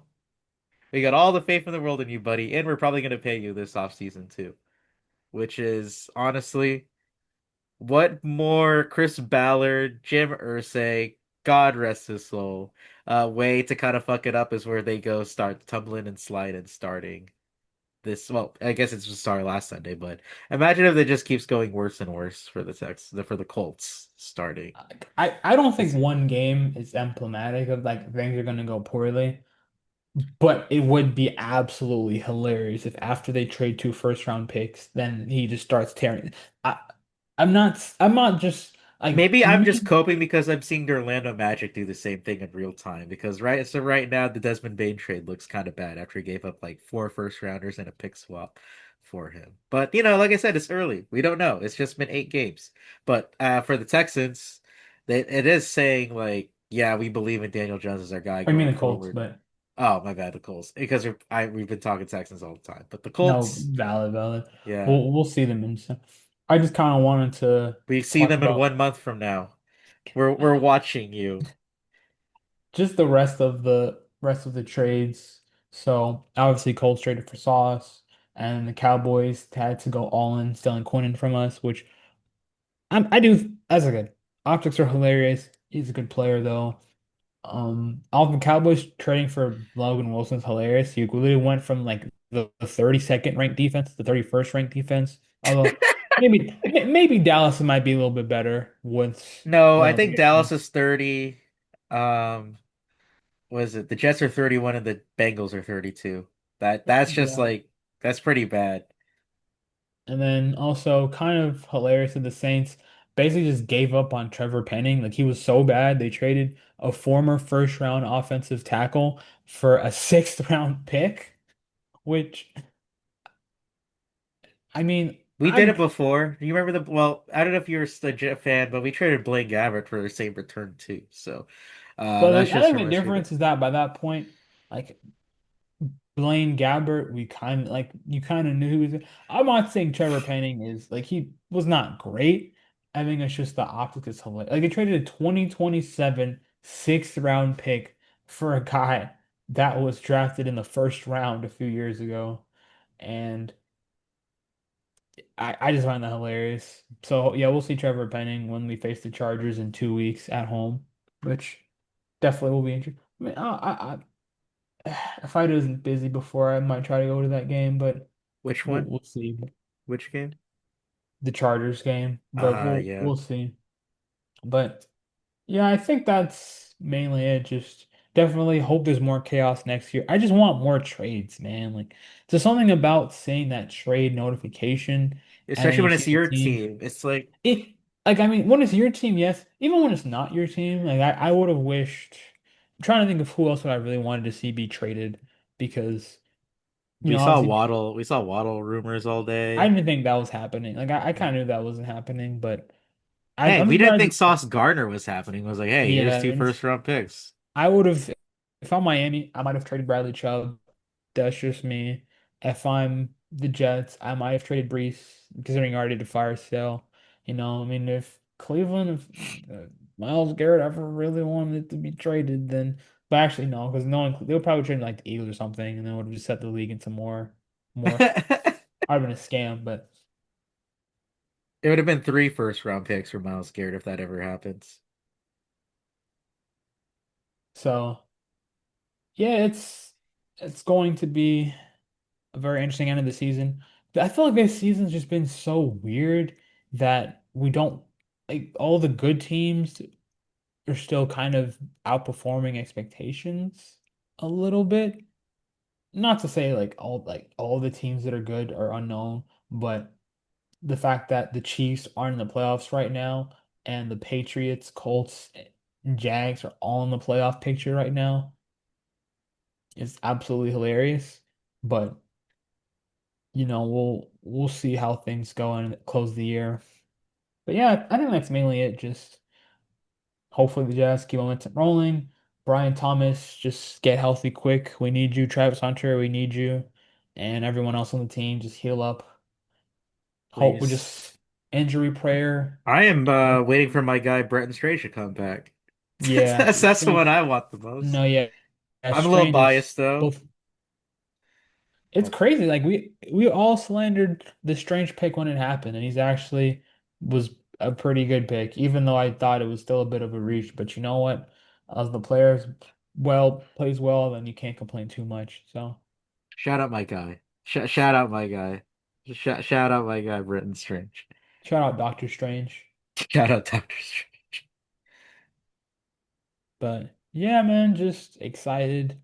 we got all the faith in the world in you, buddy, and we're probably going to pay you this offseason too. Which is honestly, what more Chris Ballard, Jim Irsay, God rest his soul, way to kind of fuck it up is where they go start tumbling and sliding starting this. Well, I guess it's just started last Sunday, but imagine if it just keeps going worse and worse for the Colts starting I don't think this. one game is emblematic of like things are gonna go poorly, but it would be absolutely hilarious if after they trade two first round picks, then he just starts tearing. I, I'm not just like Maybe I'm just me. coping because I'm seeing the Orlando Magic do the same thing in real time. Because right now the Desmond Bane trade looks kind of bad after he gave up like four first rounders and a pick swap for him. But like I said, it's early. We don't know. It's just been 8 games. But for the Texans, it is saying like, yeah, we believe in Daniel Jones as our guy I mean going the Colts, forward. but Oh, my bad, the Colts. Because we've been talking Texans all the time. But the no, Colts, valid. yeah, We'll see them in. I just kind of wanted to we see talk them in about 1 month from now. We're watching you. just the rest of the trades. So obviously Colts traded for Sauce, and the Cowboys had to go all in stealing Quinnen from us, which I do as a good. Optics are hilarious. He's a good player though. All the Cowboys trading for Logan Wilson's hilarious. He literally went from like the 32nd ranked defense to the 31st ranked defense. Although maybe Dallas might be a little bit better once No, I they'll think get Dallas him. is 30. Was it? The Jets are 31 and the Bengals are 32. That's just Yeah. like that's pretty bad. And then also kind of hilarious that the Saints basically just gave up on Trevor Penning. Like he was so bad, they traded a former first round offensive tackle for a sixth round pick, which I mean, We did it before. You remember well, I don't know if you're a Jet fan, but we traded Blaine Gabbert for the same return too. So, but that's I just think from the history. But difference is that by that point, like Blaine Gabbert, we kind of like you kind of knew who he was. I'm not saying Trevor Penning is like he was not great. I think it's just the optics is hilarious. Like they traded a 2027 sixth round pick for a guy that was drafted in the first round a few years ago. And I just find that hilarious. So yeah, we'll see Trevor Penning when we face the Chargers in 2 weeks at home, which definitely will be interesting. I mean, if I wasn't busy before, I might try to go to that game, but Which we'll one? we'll see. Which game? The Chargers game, but we'll Yeah. we'll see. But yeah, I think that's mainly it. Just definitely hope there's more chaos next year. I just want more trades, man. Like there's something about seeing that trade notification and then Especially you when see it's the your team. team. It's like It like I mean, when it's your team, yes. Even when it's not your team, like I would have wished. I'm trying to think of who else would I really wanted to see be traded because obviously We saw Waddle rumors all I day. didn't think that was happening. Like I kind of knew that wasn't happening, but Hey, I'm we didn't surprised. think Sauce Gardner was happening. It was like, hey, here's Yeah, two and first round picks. I would have if I'm Miami, I might have traded Bradley Chubb. That's just me. If I'm the Jets, I might have traded Brees, considering I already did fire sale. I mean, if Cleveland, if Miles Garrett ever really wanted to be traded, then, but actually no, because no one, they would probably trade like the Eagles or something, and then would have just set the league into more. It I'd have been a scam, but would have been three first round picks for Miles Garrett if that ever happens. so yeah, it's going to be a very interesting end of the season. I feel like this season's just been so weird that we don't like all the good teams are still kind of outperforming expectations a little bit. Not to say like all the teams that are good are unknown, but the fact that the Chiefs aren't in the playoffs right now and the Patriots, Colts, and Jags are all in the playoff picture right now is absolutely hilarious. But we'll see how things go and close the year. But yeah, I think that's mainly it. Just hopefully the Jazz keep momentum rolling. Brian Thomas, just get healthy quick. We need you, Travis Hunter. We need you, and everyone else on the team. Just heal up. Hope we Please. just injury prayer. I am waiting for my guy Bretton Strange to come back. Yeah, That's the one Strange. I want the most. No, yeah, I'm a little Strange is biased though. both. It's crazy. Like we all slandered the Strange pick when it happened, and he's actually was a pretty good pick, even though I thought it was still a bit of a reach. But you know what? As the players plays well, then you can't complain too much. So Shout out my guy. Shout out my guy. Shout out my guy Bretton Strange. shout out Doctor Strange. Shout out Doctor Strange. But yeah, man, just excited.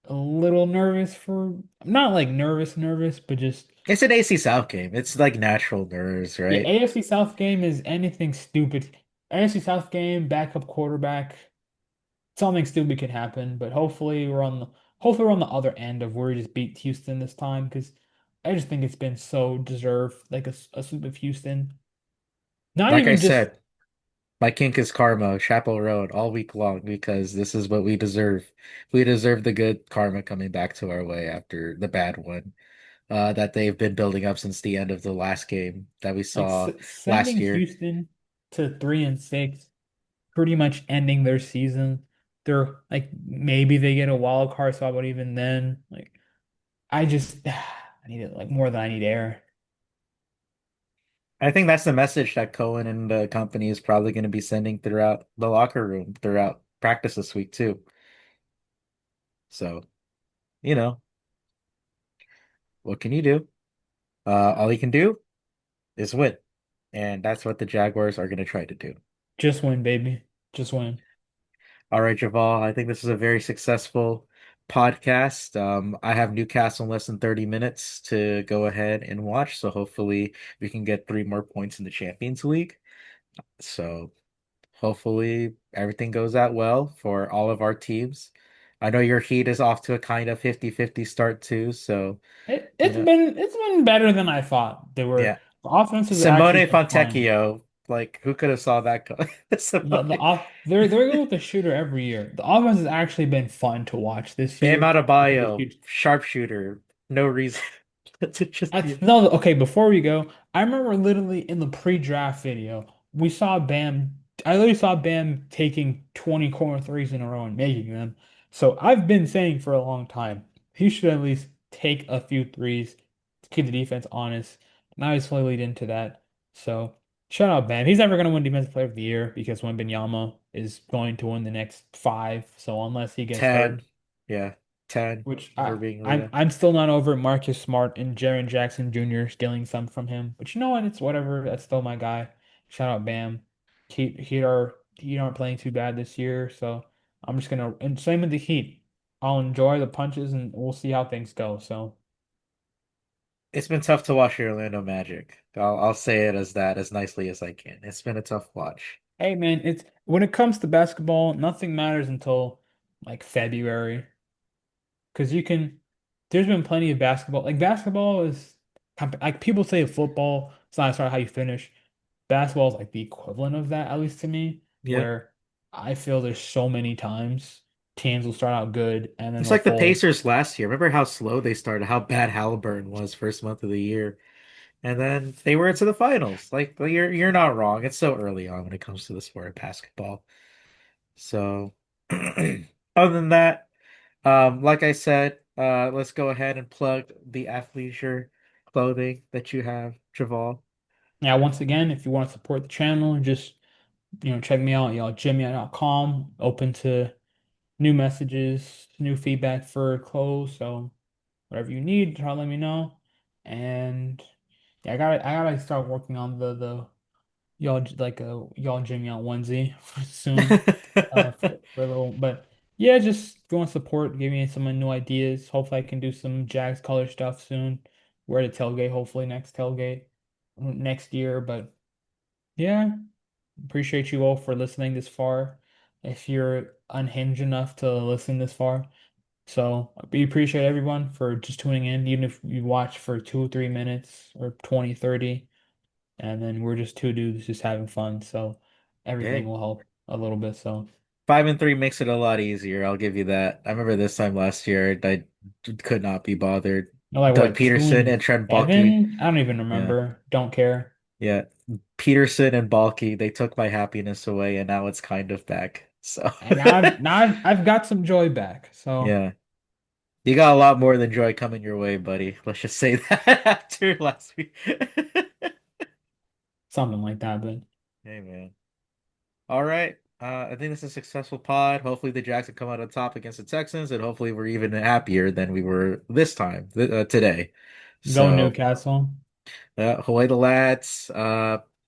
A little nervous for not like nervous, but just It's an AC South game. It's like natural nerves, yeah, right? AFC South game is anything stupid. AFC South game, backup quarterback. Something stupid could happen, but hopefully we're on the other end of where we just beat Houston this time because I just think it's been so deserved, like a sweep of Houston. Not Like I even just said, my kink is karma, Chapel Road all week long because this is what we deserve. We deserve the good karma coming back to our way after the bad one that they've been building up since the end of the last game that we like saw last sending year. Houston to 3-6, pretty much ending their season. They're like maybe they get a wild card spot, but even then, like I just I need it like more than I need air. I think that's the message that Cohen and the company is probably going to be sending throughout the locker room, throughout practice this week too. So, you know, what can you do? All you can do is win. And that's what the Jaguars are going to try to do. Just win, baby. Just win. All right, Javal, I think this is a very successful podcast. I have Newcastle in less than 30 minutes to go ahead and watch. So hopefully we can get three more points in the Champions League. So hopefully everything goes out well for all of our teams. I know your Heat is off to a kind of 50-50 start too. So, It you it's know, been it's been better than I thought. yeah. The offense has actually Simone been fun. Fontecchio, like who could have saw that coming? The Simone. off they're going with the shooter every year. The offense has actually been fun to watch this Bam year. Because of Adebayo, huge. sharpshooter. No reason to just be. No, okay, before we go, I remember literally in the pre-draft video, we saw Bam. I literally saw Bam taking 20 corner threes in a row and making them. So I've been saying for a long time, he should at least take a few threes to keep the defense honest. now he's fully lead into that. So shout out Bam. He's never going to win Defensive Player of the Year because Wembanyama is going to win the next five. So unless he gets hurt, 10. Yeah, 10. which We're being I'm real. I'm still not over Marcus Smart and Jaren Jackson Jr. stealing some from him. But you know what? It's whatever. That's still my guy. Shout out Bam. Heat aren't playing too bad this year, so I'm just gonna and same with the Heat. I'll enjoy the punches and we'll see how things go. So It's been tough to watch the Orlando Magic. I'll say it as that as nicely as I can. It's been a tough watch. hey man, it's when it comes to basketball, nothing matters until like February. Because you can, there's been plenty of basketball. Like basketball is, like people say football, it's not how you finish. Basketball is like the equivalent of that, at least to me, Yep. where I feel there's so many times teams will start out good and then It's they'll like the fold. Pacers last year. Remember how slow they started, how bad Halliburton was first month of the year, and then they were into the finals. Like you're not wrong. It's so early on when it comes to the sport of basketball. So, other than that, like I said, let's go ahead and plug the athleisure clothing that you have, Javal. Yeah, once again, if you want to support the channel, just check me out, jimmy.com, open to new messages, new feedback for clothes. So whatever you need, try to let me know. And yeah, I gotta start working on the y'all like a y'all Jimmy on onesie soon. For a little, but yeah, just if you want support, give me some new ideas. Hopefully, I can do some Jags color stuff soon. We're at a tailgate, hopefully next tailgate next year. But yeah, appreciate you all for listening this far. If you're unhinged enough to listen this far. So we appreciate everyone for just tuning in, even if you watch for 2 or 3 minutes or 20, 30, and then we're just two dudes just having fun. So everything Hey, will help a little bit. So 5-3 makes it a lot easier. I'll give you that. I remember this time last year, I could not be bothered. you're like Doug what, two Peterson and and Trent Baalke. seven? I don't even Yeah, remember. Don't care. yeah. Peterson and Baalke, they took my happiness away, and now it's kind of back. So, And now I've got some joy back. So yeah. You got a lot more than joy coming your way, buddy. Let's just say that after last week. something like that. But Hey, man. All right. I think this is a successful pod. Hopefully the Jags can come out on top against the Texans, and hopefully we're even happier than we were this time, today. go So, Newcastle. Hawaii the lads,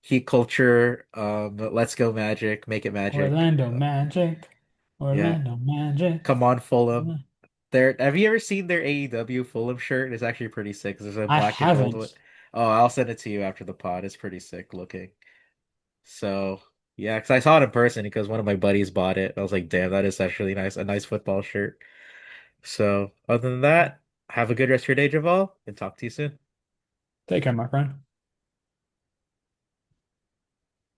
Heat culture, let's go Magic, make it Magic. Orlando Magic. Yeah, Orlando Magic. come on Fulham. Have you ever seen their AEW Fulham shirt? It's actually pretty sick. There's a I black and gold one. haven't. Oh, I'll send it to you after the pod. It's pretty sick looking. So yeah, because I saw it in person because one of my buddies bought it. I was like, damn, that is actually nice, a nice football shirt. So other than that, have a good rest of your day, Javal, and talk to you soon. Take care, my friend.